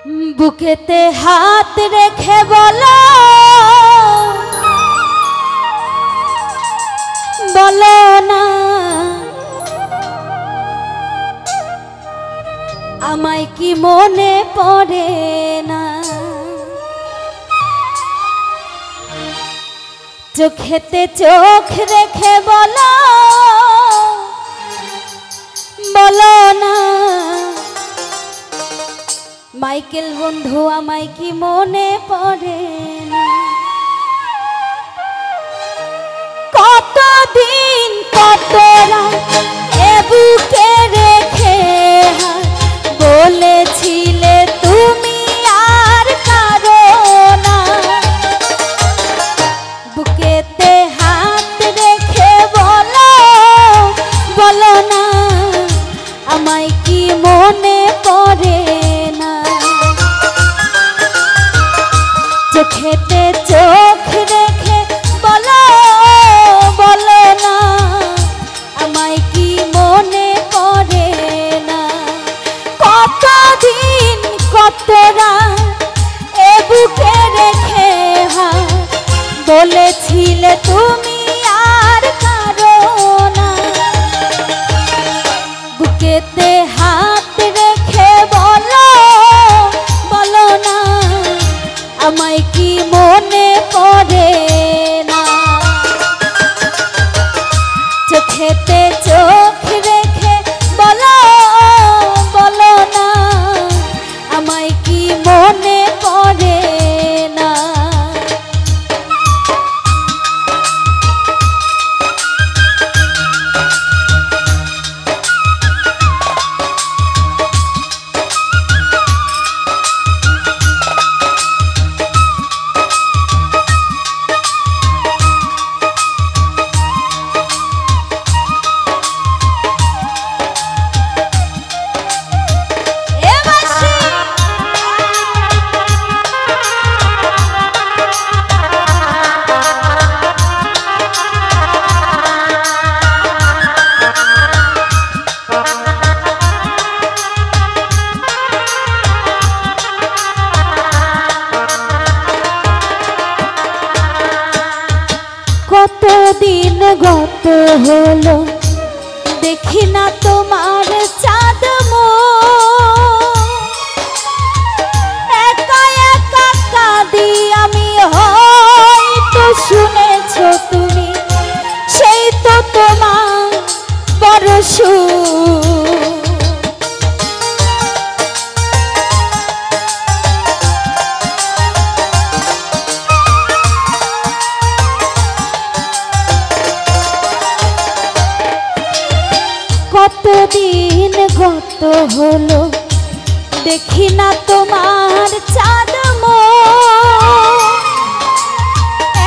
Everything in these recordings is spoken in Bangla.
বুকেতে হাত রেখে বলো বলো না আমায় কি মনে পড়ে না চোখেতে চোখ রেখে বলো বলো না মাইকেল বন্ধু আমায় কি মনে পড়ে না কতদিন কত রাত এ বুকে রেখে বলেছিলে তুমি আর কারো না বুকেতে হাত রেখে বলো বলো না আমায় কি মনে পড়ে না চোখেতে চোখ রেখে বলো বলো না আমায় কি মনে পড়ে না কতদিন কত রাত এ বুকে রেখে বলেছিলে তুমি আর কারো না বুকেতে হাত রেখে বলো বলো না আমায় কি মনে পড়ে না চোখেতে চোখ রেখে বলো বলো না আমায় কি মনে পড়ে না কতদিন গত হলো দেখি না তোমার চাঁদ একা একা কাঁদি আমি হয়তো শুনেছ তুমি সেই তো তোমার বড় কতদিন গত হলো দেখি না তোমার চাঁদ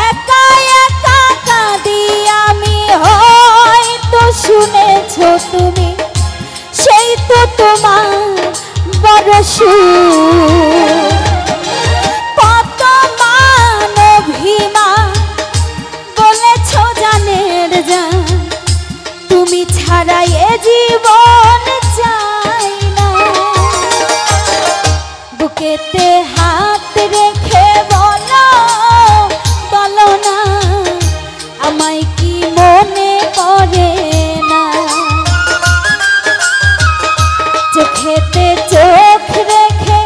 একা একা কাঁদি আমি হয়তো শুনেছ তুমি সেই তো তোমার বড় কত মান অভিমান বলেছ জানের জান তুমি ছাড়া এ জীবন চাই না বুকেতে হাত রেখে বলো বলো না আমায় কি মনে পড়ে না চোখেতে চোখ রেখে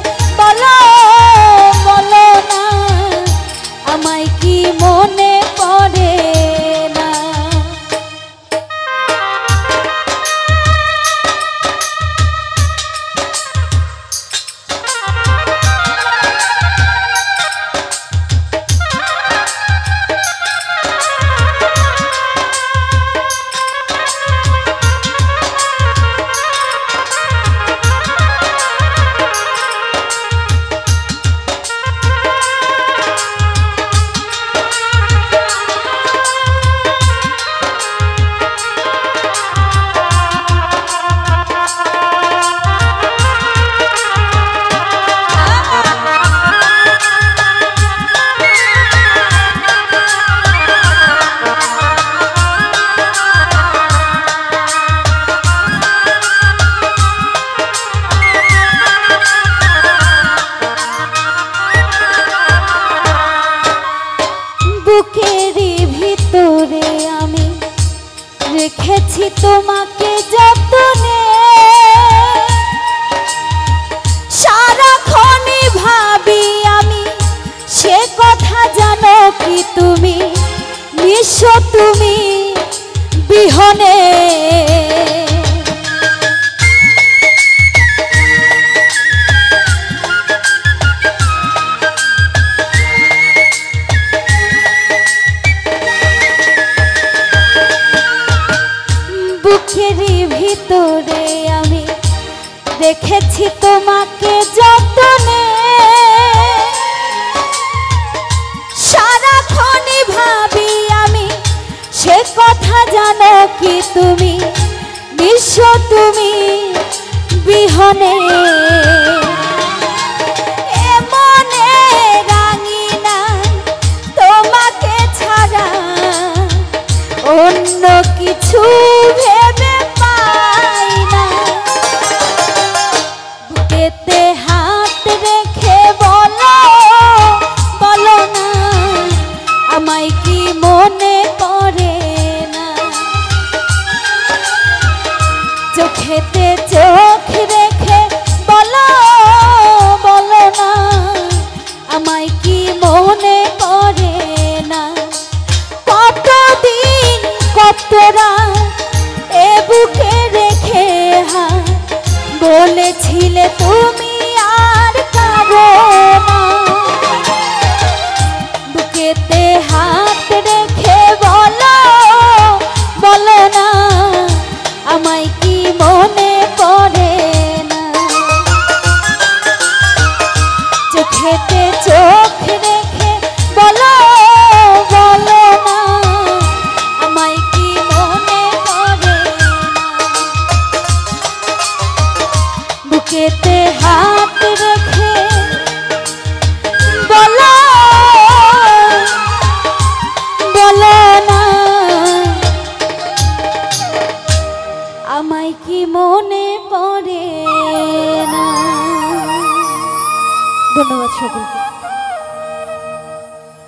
তোমাকে যতনে, সারাক্ষণই ভাবি আমি সে কথা জানো কি তুমি, নিঃস্ব তুমি বিহনে। বুকেরই ভিতরে আমি দেখেছি তোমাকে যতনে, সারাক্ষণই ভাবি আমি সে কথা জানো কি তুমি, নিঃস্ব তুমি বিহনে। এমনে রাঙিনা তোমাকে ছাড়া অন্য কিছু ভেবে পাই না। বুকেতে হাত রেখে বলো, বলো না আমায় কি মনে পড়ে না। চোখেতে চোখ রেখে বলো, বলো না আমায় কি মনে পড়ে না। কতদিন কত রাত এ বুকে রেখে হাত বলেছিলে তুমি আর কাঁদো না। বুকেতে হাত রেখে বলো, বলো না আমায় কি মনে পড়ে না। চোখেতে চোখ রেখে বলো, বলো না আমায় কি মনে পড়ে না। বুকেতে হাত রেখে বলো, বলো না আমায় কি মনে পড়ে না। ধন্যবাদ সকলকে।